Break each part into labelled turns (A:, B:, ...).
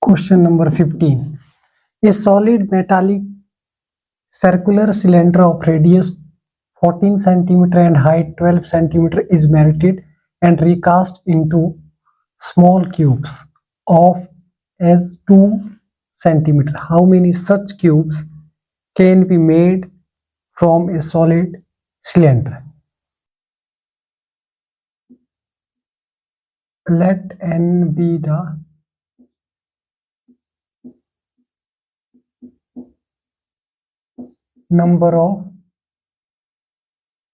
A: Question number 15. A solid metallic circular cylinder of radius 14 cm and height 12 cm is melted and recast into small cubes of as 2 cm. How many such cubes can be made from a solid cylinder? Let n be the number of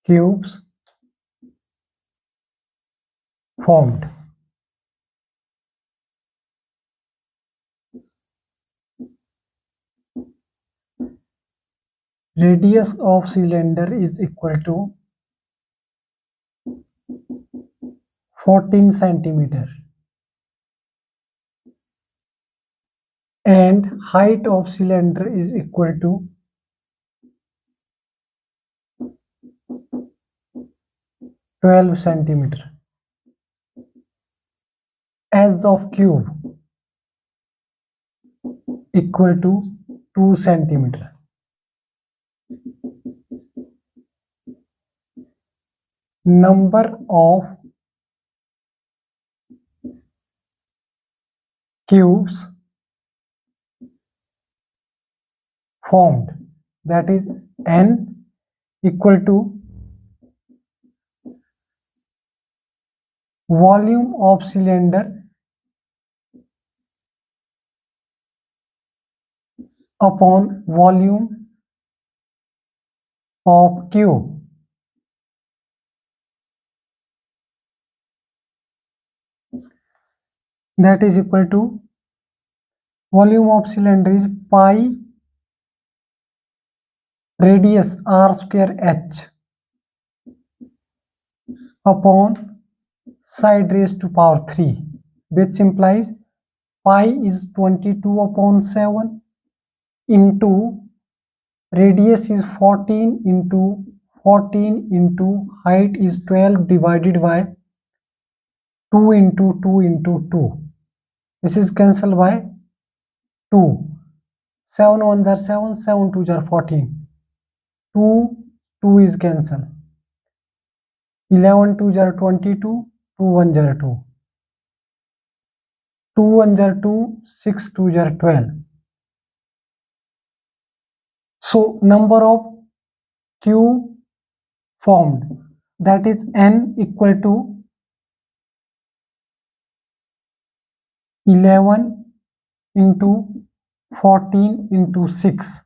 A: cubes formed. Radius of cylinder is equal to 14 centimeter and height of cylinder is equal to 12 centimeter. As of cube equal to 2 centimeter. Number of cubes formed, that is n equal to volume of cylinder upon volume of cube. That is equal to volume of cylinder is pi radius r square h upon side raised to power 3, which implies pi is 22 upon 7 into radius is 14 into height is 12 divided by 2 into 2 into 2. This is cancelled by 2. 7 1s are 7, 7 2s are 14. 2 is cancelled. 11 2s are 22, 2 1s are 2. 2 1s are 2, 6 2s are 12. So number of cube formed, that is n equal to 11 into 14 into 6.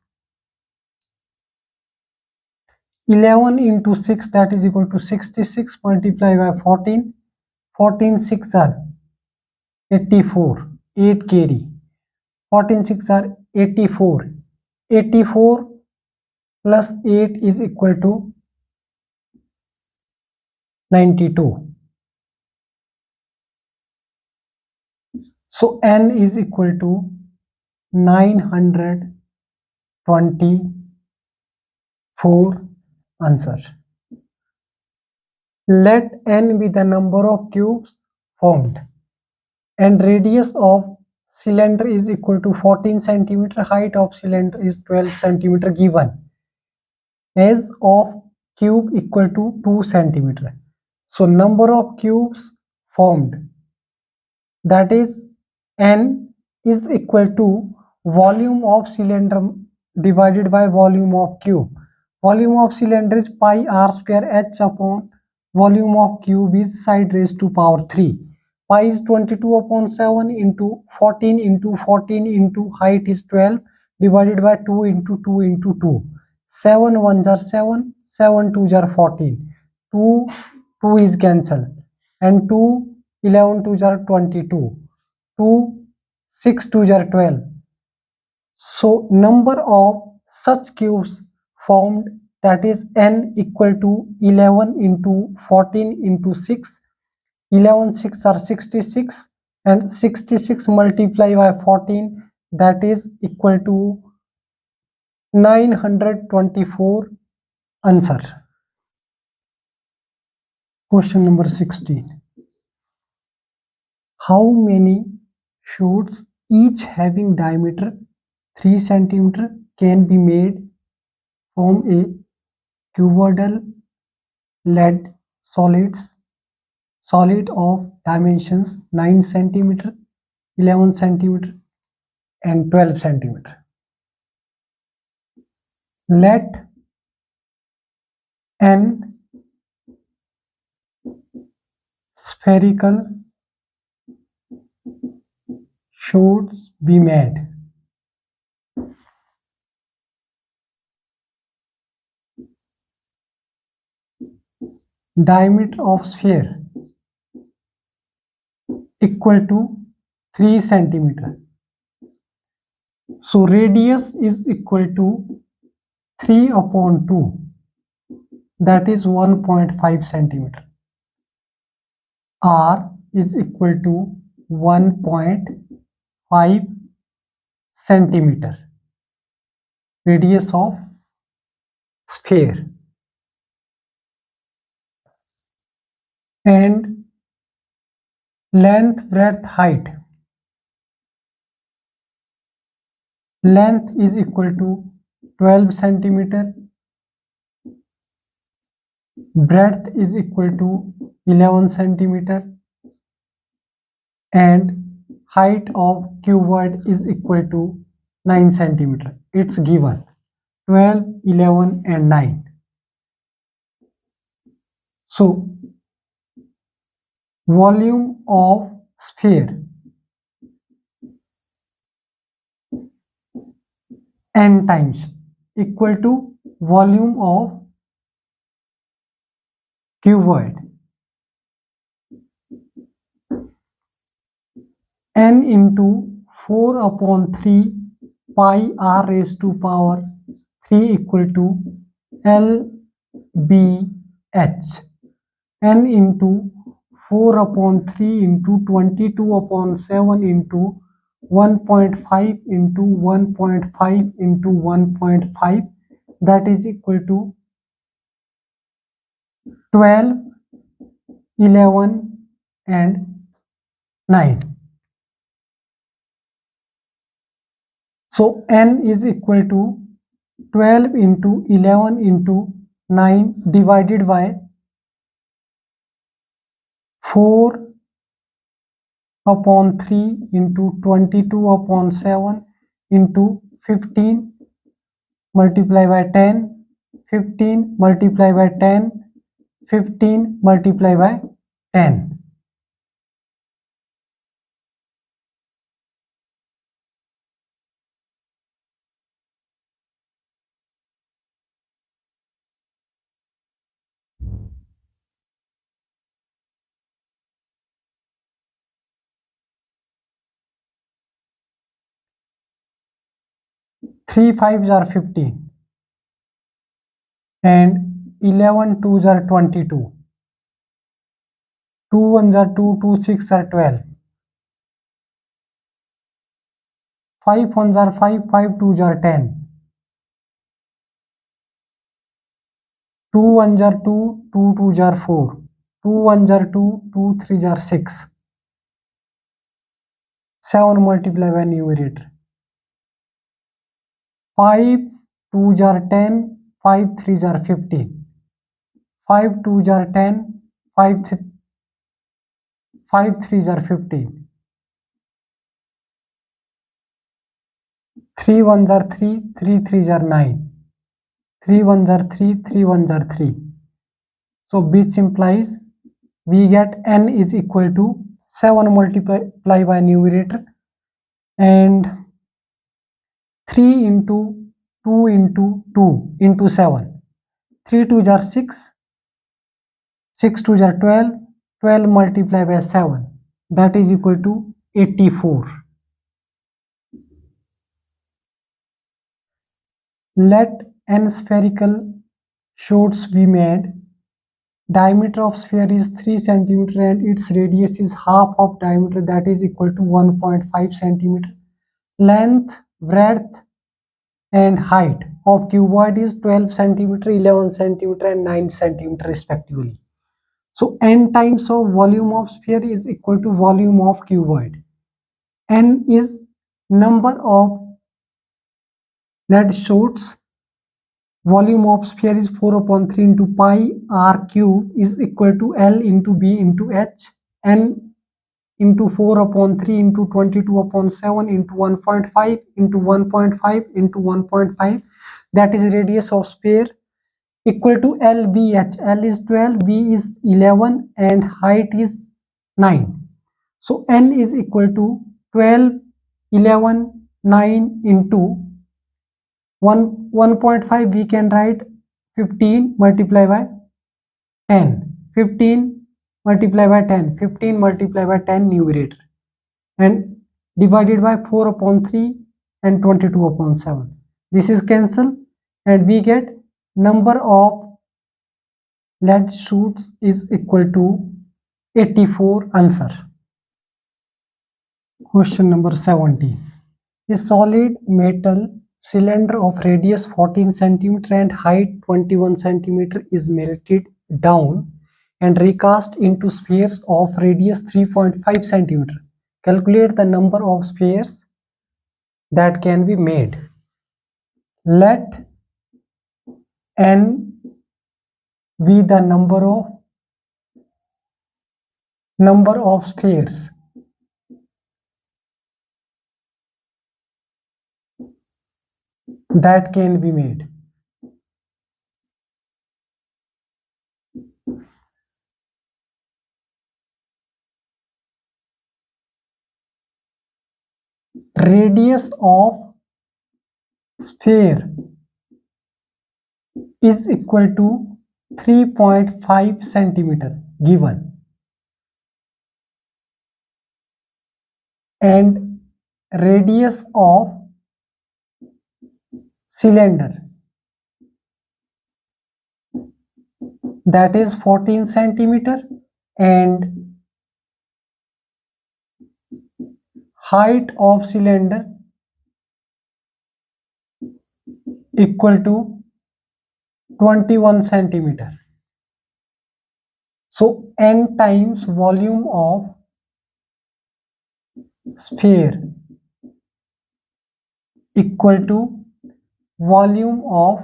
A: 11 into 6, that is equal to 66 multiplied by 14. 14 6 are 84, 8 carry. 14 6 are 84. 84 plus 8 is equal to 92. So n is equal to 924. Answer. Let n be the number of cubes formed and radius of cylinder is equal to 14 centimeter, height of cylinder is 12 centimeter given. As of cube equal to 2 centimeter. So number of cubes formed, that is n is equal to volume of cylinder divided by volume of cube. Volume of cylinder is pi r square h upon volume of cube is side raised to power 3. Pi is 22 upon 7 into 14 into height is 12 divided by 2 into 2 into 2. 7 1s are 7, 7 2s are 14. 2 is cancelled and 2 11 2s are 22. 2 6 2s are 12. So number of such cubes formed, that is n equal to 11 into 14 into 6. 11 6 are 66 and 66 multiplied by 14, that is equal to 924. Answer. Question number 16. How many shoots each having diameter 3 centimeter can be made from a cuboidal lead solid of dimensions 9 centimeter, 11 centimeter and 12 centimeter. Let an spherical should be made. Diameter of sphere equal to 3 centimeter. So radius is equal to 3 upon 2, that is 1.5 centimeter. R is equal to 1.5 centimeter, radius of sphere, and length, breadth, height. Length is equal to 12 centimeter, breadth is equal to 11 centimeter, and height of cuboid is equal to 9 centimeter. It's given 12, 11 and 9. So volume of sphere n times equal to volume of cuboid. N into 4 upon 3 pi r raised to power 3 equal to LBH. N into 4 upon 3 into 22 upon 7 into 1.5 into 1.5 into 1.5, that is equal to 12, 11 and 9. So n is equal to 12 into 11 into 9 divided by 4 upon 3 into 22 upon 7 into 15 multiply by 10, 15 multiply by 10, 15 multiply by 10. Three fives are 15 and 11 twos are 22. 2 ones are 2, 2 6 are 12. 5 ones are 5, 5 twos are 10. 2 ones are 2, 2 twos are 4. 2 ones are 2, 2 threes are 6. 7 multiply by numerator. 5 twos are 10, 5 threes are 15. 5 twos are 10, 5 threes are 15. 3 ones are 3, 3 threes are 9. 3 ones are 3, 3 ones are 3. So which implies we get n is equal to 7 multiply by numerator and 3 into 2 into 2 into 7. 3 twos are 6, 6 twos are 12, 12 multiply by 7, that is equal to 84. Let n spherical shots be made. Diameter of sphere is 3 centimeter and its radius is half of diameter, that is equal to 1.5 centimeter. Length, breadth and height of cuboid is 12 centimeter, 11 centimeter and 9 centimeter respectively. So n times of volume of sphere is equal to volume of cuboid. N is number of lead shoots, volume of sphere is 4 upon 3 into pi r cube is equal to L into B into H, n into 4 upon 3 into 22 upon 7 into 1.5 into 1.5 into 1.5, that is radius of sphere, equal to LBH. L is 12, B is 11 and height is 9. So N is equal to 12, 11, 9 into 1.5, we can write 15 multiplied by 10. 15 multiplied by 10. 15 multiplied by 10 numerator. And divided by 4 upon 3 and 22 upon 7. This is cancelled and we get number of lead shoots is equal to 84. Answer. Question number 70. A solid metal cylinder of radius 14 cm and height 21 cm is melted down and recast into spheres of radius 3.5 cm. Calculate the number of spheres that can be made. Let n be the number of spheres that can be made. Radius of sphere is equal to 3.5 centimeter given, and radius of cylinder, that is 14 centimeter, and height of cylinder equal to 21 centimeter. So n times volume of sphere equal to volume of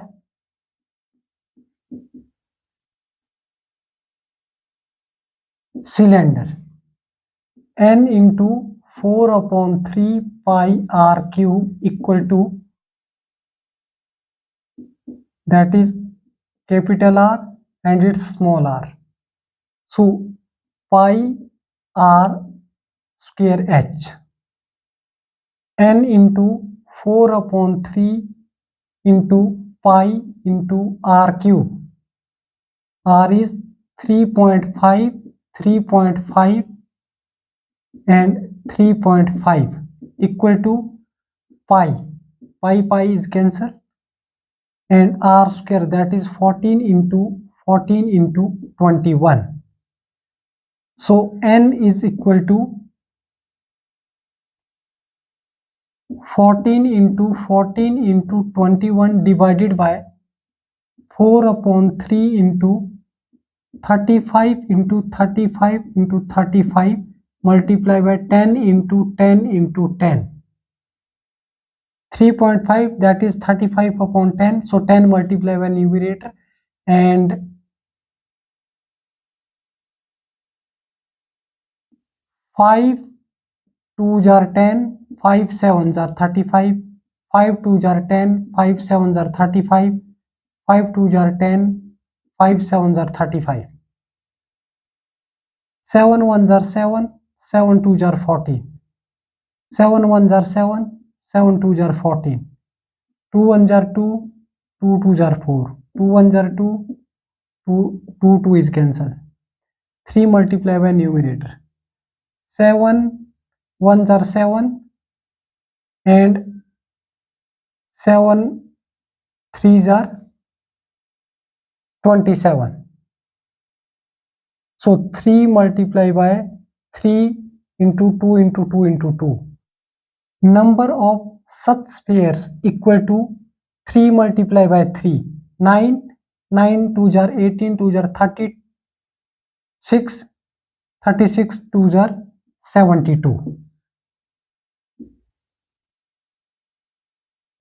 A: cylinder. N into 4 upon 3 pi r cube equal to, that is capital R and its small r. So pi r square h. N into 4 upon 3 into pi into r cube. R is 3.5, 3.5 and 3.5 equal to pi. Pi is cancelled, and r square, that is 14 into 21. So n is equal to 14 into 21 divided by 4 upon 3 into 35 into 35 into 35 multiplied by 10 into 10 into 10. 3.5, that is 35 upon 10. So 10 multiplied by numerator, and 5 2s are 10, 5 7s are 35, 5 2s are 10, 5 7s are 35, 5 2s are 10, 5 7s are 35, 7 1s are 7, 7 2s are 14, 7 1s are 7, 7 2s are 14, 2 1s are 2, 2 2s are 4, 2 1s are 2, 2 is cancelled. 3 multiplied by numerator. 7 1s are 7 and 7 3s are 27. So 3 multiplied by 3 into 2 into 2 into 2. Number of such spheres equal to 3 multiplied by 3. 9, 9 2s are 18, 2s are 36, 36 2s are 72.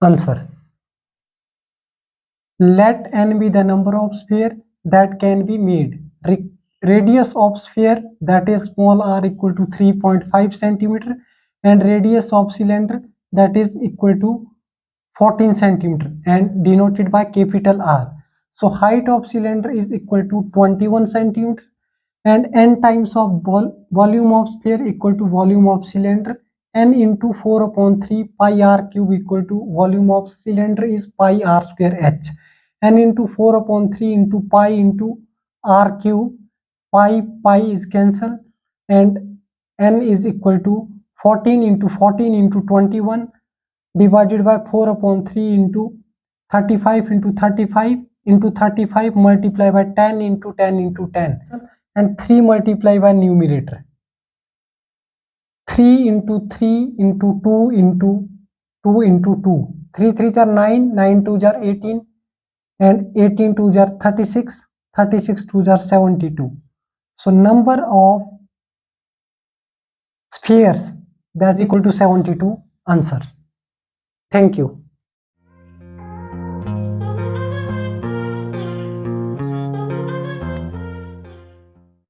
A: Answer. Let n be the number of sphere that can be made. Radius of sphere, that is small r, equal to 3.5 centimeter, and radius of cylinder, that is equal to 14 centimeter and denoted by capital R. So height of cylinder is equal to 21 centimeter, and n times of volume of sphere equal to volume of cylinder. N into 4 upon 3 pi r cube equal to volume of cylinder is pi r square h. N into 4 upon 3 into pi into r cube, pi is cancelled, and n is equal to 14 into 21 divided by 4 upon 3 into 35 into 35 into 35 multiply by 10 into 10 into 10, and 3 multiply by numerator. 3 into 3 into 2 into 2 into 2. 3 3s are 9, 9 2s are 18, and 18 2s are 36, 36 2s are 72. So number of spheres, that's equal to 72. Answer. Thank you.